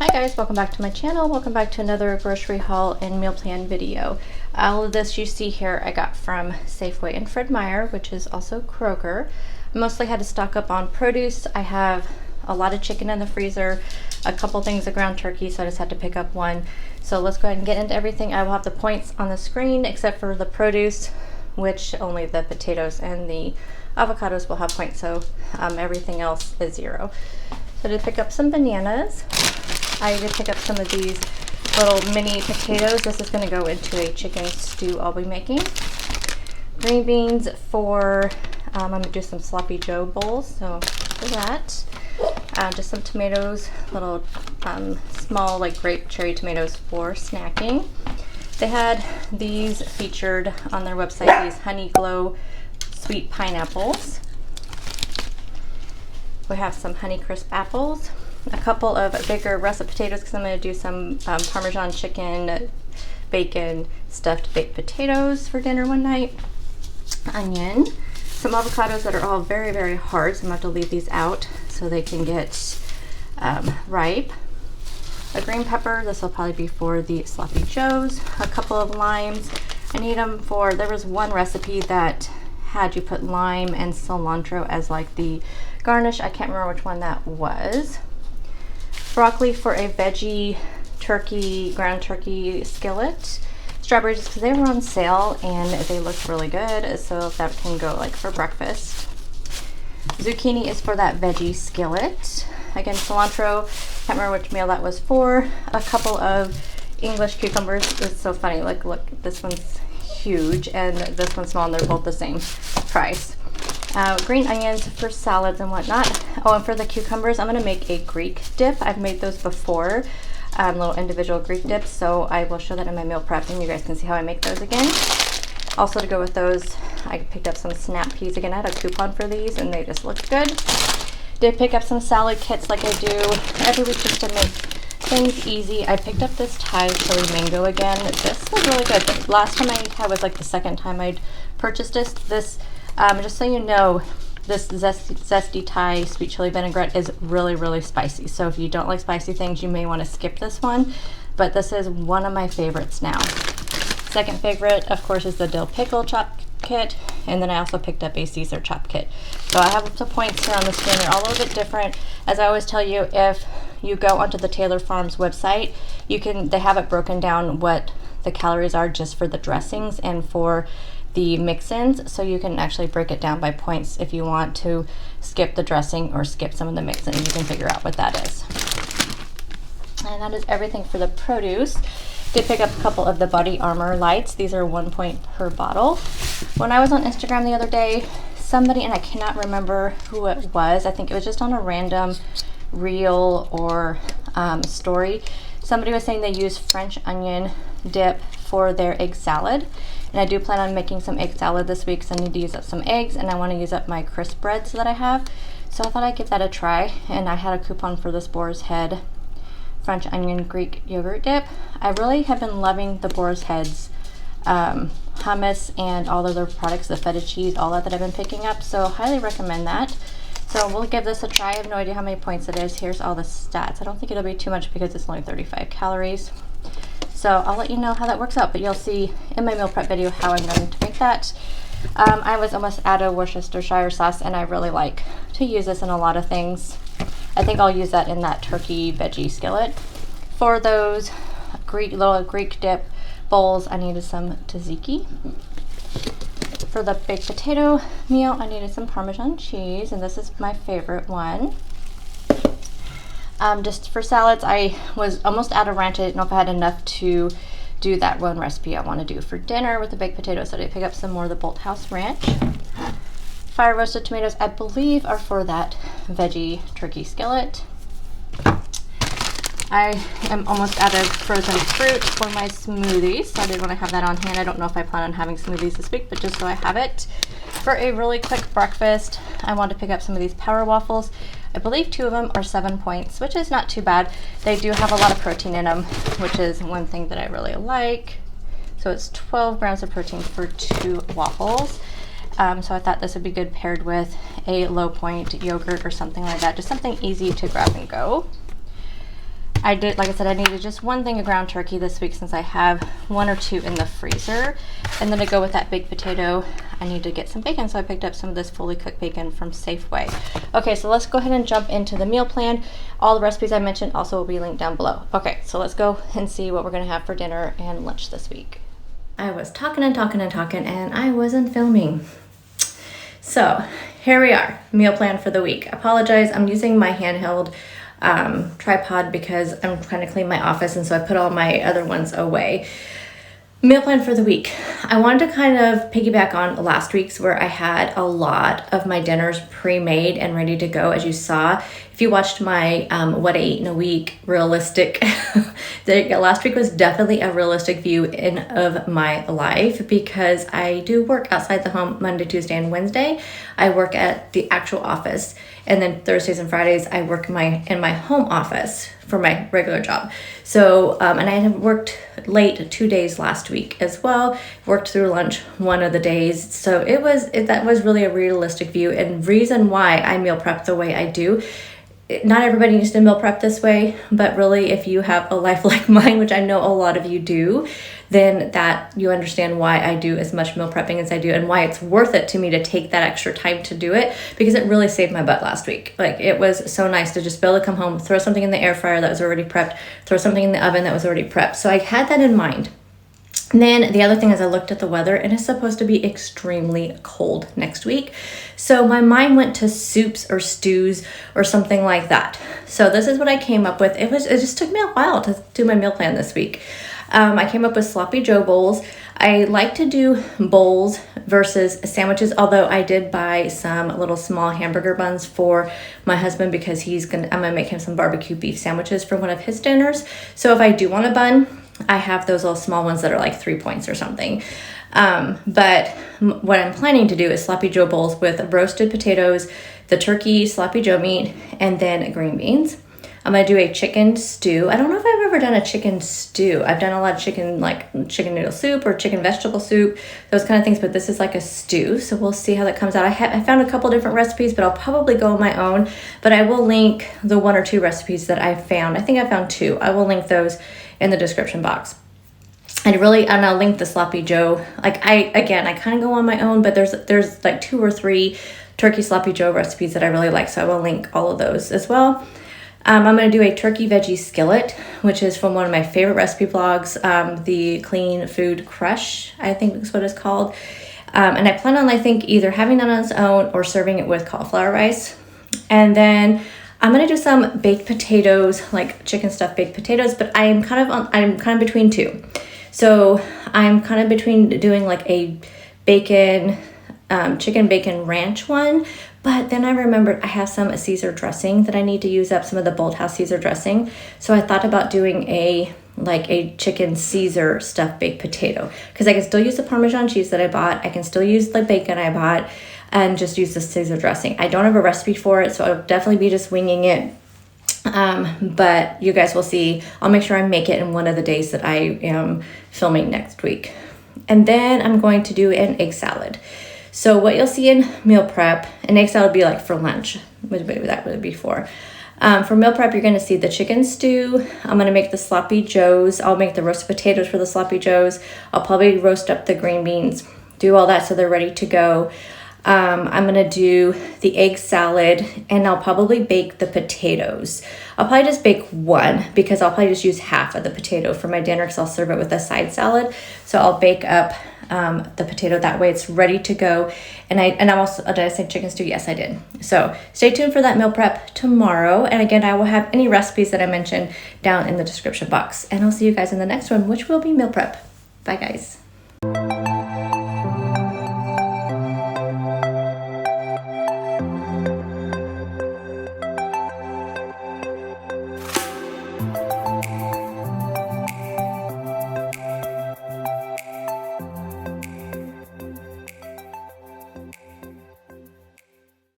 Hi guys, welcome back to my channel. Welcome back to another grocery haul and meal plan video. All of this you see here I got from Safeway and Meyer, which is also Kroger. I mostly had to stock up on produce. I have a lot of chicken in the freezer, a couple things of ground turkey, so I just had to pick up one. So let's go ahead and get into everything. I will have the points on the screen except for the produce, which only the potatoes and the avocados will have points, so everything else is 0. So I did pick up some bananas. I did pick up some of these little mini potatoes. This is going to go into a chicken stew I'll be making. Green beans for, I'm going to do some sloppy joe bowls, so for that. Just some tomatoes, little small like grape cherry tomatoes for snacking. They had these featured on their website, these Honey Glow sweet pineapples. We have some Honeycrisp apples, a couple of bigger russet potatoes because I'm going to do some Parmesan chicken, bacon, stuffed baked potatoes for dinner one night, onion, some avocados that are all very, very hard, so I'm going to have to leave these out so they can get ripe, a green pepper, this will probably be for the sloppy joes, a couple of limes. I need them for, there was one recipe that had you put lime and cilantro as like the garnish. I can't remember which one that was. Broccoli for a veggie turkey, ground turkey skillet. Strawberries because they were on sale and they looked really good, so that can go like for breakfast. Zucchini is for that veggie skillet. Again, cilantro, can't remember which meal that was for. A couple of English cucumbers. It's so funny, like look, this one's huge and this one's small and they're both the same price. Green onions for salads and whatnot. Oh, and for the cucumbers, I'm going to make a Greek dip. I've made those before, little individual Greek dips, so I will show that in my meal prep and you guys can see how I make those again. Also to go with those, I picked up some snap peas. Again, I had a coupon for these and they just looked good. Did pick up some salad kits like I do every week just to make things easy. I picked up this Thai chili mango again. This was really good. The last time I had was like the second time I'd purchased this. Just so you know, this zesty Thai sweet chili vinaigrette is really, really spicy. So if you don't like spicy things, you may want to skip this one. But this is one of my favorites now. Second favorite, of course, is the dill pickle chop kit. And then I also picked up a Caesar chop kit. So I have the points here on the screen. They're all a little bit different. As I always tell you, if you go onto the Taylor Farms website, they have it broken down what the calories are just for the dressings and for the mix-ins, so you can actually break it down by points if you want to skip the dressing or skip some of the mix-ins. You can figure out what that is. And that is everything for the produce. Did pick up a couple of the Body Armor lights. These are 1 point per bottle. When I was on Instagram the other day, somebody, and I cannot remember who it was, I think it was just on a random reel or story, somebody was saying they use French onion dip for their egg salad. And I do plan on making some egg salad this week, so I need to use up some eggs and I want to use up my crisp breads that I have. So I thought I'd give that a try, and I had a coupon for this Boar's Head French onion Greek yogurt dip. I really have been loving the Boar's Head's hummus and all of their products, the feta cheese, all that I've been picking up, so highly recommend that. So we'll give this a try. I have no idea how many points it is. Here's all the stats. I don't think it'll be too much because it's only 35 calories. So I'll let you know how that works out, but you'll see in my meal prep video how I'm going to make that. I was almost out of Worcestershire sauce, and I really like to use this in a lot of things. I think I'll use that in that turkey veggie skillet. For those little Greek dip bowls, I needed some tzatziki. For the baked potato meal, I needed some Parmesan cheese, and this is my favorite one. Just for salads, I was almost out of ranch. I didn't know if I had enough to do that one recipe I want to do for dinner with the baked potatoes, so I pick up some more of the Bolthouse Ranch. Fire roasted tomatoes, I believe, are for that veggie turkey skillet. I am almost out of frozen fruit for my smoothies, so I did want to have that on hand. I don't know if I plan on having smoothies this week, but just so I have it. For a really quick breakfast, I want to pick up some of these power waffles. I believe 2 of them are 7 points, which is not too bad. They do have a lot of protein in them, which is one thing that I really like. So it's 12 grams of protein for 2 waffles. So I thought this would be good paired with a low point yogurt or something like that. Just something easy to grab and go. I did, like I said, I needed just one thing of ground turkey this week since I have 1 or 2 in the freezer. And then to go with that baked potato, I need to get some bacon. So I picked up some of this fully cooked bacon from Safeway. Okay, so let's go ahead and jump into the meal plan. All the recipes I mentioned also will be linked down below. Okay, so let's go and see what we're gonna have for dinner and lunch this week. I was talking and I wasn't filming. So here we are, meal plan for the week. Apologize, I'm using my handheld tripod because I'm trying to clean my office, and so I put all my other ones away. Meal plan for the week. I wanted to kind of piggyback on last week's where I had a lot of my dinners pre-made and ready to go. As you saw, if you watched my what I ate in a week realistic, last week was definitely a realistic view of my life because I do work outside the home Monday, Tuesday, and Wednesday. I work at the actual office, and then Thursdays and Fridays I work in my home office for my regular job. So, and I have worked late 2 days last week as well, worked through lunch one of the days. So that was really a realistic view, and reason why I meal prep the way I do. Not everybody needs to meal prep this way, but really if you have a life like mine, which I know a lot of you do, then that you understand why I do as much meal prepping as I do and why it's worth it to me to take that extra time to do it, because it really saved my butt last week. Like, it was so nice to just be able to come home, throw something in the air fryer that was already prepped, throw something in the oven that was already prepped. So I had that in mind. And then the other thing is I looked at the weather, and it's supposed to be extremely cold next week. So my mind went to soups or stews or something like that. So this is what I came up with. It just took me a while to do my meal plan this week. I came up with sloppy Joe bowls. I like to do bowls versus sandwiches, although I did buy some little small hamburger buns for my husband because I'm gonna make him some barbecue beef sandwiches for one of his dinners. So if I do want a bun, I have those little small ones that are like 3 points or something. But what I'm planning to do is sloppy Joe bowls with roasted potatoes, the turkey sloppy Joe meat, and then green beans. I'm gonna do a chicken stew. I don't know if I've ever done a chicken stew. I've done a lot of chicken, like chicken noodle soup or chicken vegetable soup, those kind of things, but this is like a stew. So we'll see how that comes out. I found a couple different recipes, but I'll probably go on my own, but I will link the 1 or 2 recipes that I found. I think I found 2. I will link those in the description box. And I'll link the sloppy Joe. Like I kind of go on my own, but there's like 2 or 3 turkey sloppy Joe recipes that I really like. So I will link all of those as well. I'm going to do a turkey veggie skillet, which is from one of my favorite recipe blogs, the Clean Food Crush, I think is what it's called. And I plan on, I think, either having that on its own or serving it with cauliflower rice. And then I'm going to do some baked potatoes, like chicken stuffed baked potatoes, but I'm kind of between 2. So I'm kind of between doing like a chicken bacon ranch one, but then I remembered I have some Caesar dressing that I need to use up, some of the Bolthouse Caesar dressing. So I thought about doing a chicken Caesar stuffed baked potato, because I can still use the Parmesan cheese that I bought. I can still use the bacon I bought and just use the Caesar dressing. I don't have a recipe for it, so I'll definitely be just winging it. But you guys will see. I'll make sure I make it in one of the days that I am filming next week. And then I'm going to do an egg salad. So what you'll see in meal prep, an egg salad would be like for lunch, whatever that would be for. For meal prep, you're going to see the chicken stew. I'm going to make the sloppy joes. I'll make the roasted potatoes for the sloppy joes. I'll probably roast up the green beans, do all that so they're ready to go. I'm going to do the egg salad, and I'll probably bake the potatoes. I'll probably just bake one because I'll probably just use half of the potato for my dinner because I'll serve it with a side salad. So I'll bake up the potato that way it's ready to go. And I'm also, did I say chicken stew? Yes, I did. So stay tuned for that meal prep tomorrow. And again, I will have any recipes that I mentioned down in the description box. And I'll see you guys in the next one, which will be meal prep. Bye, guys.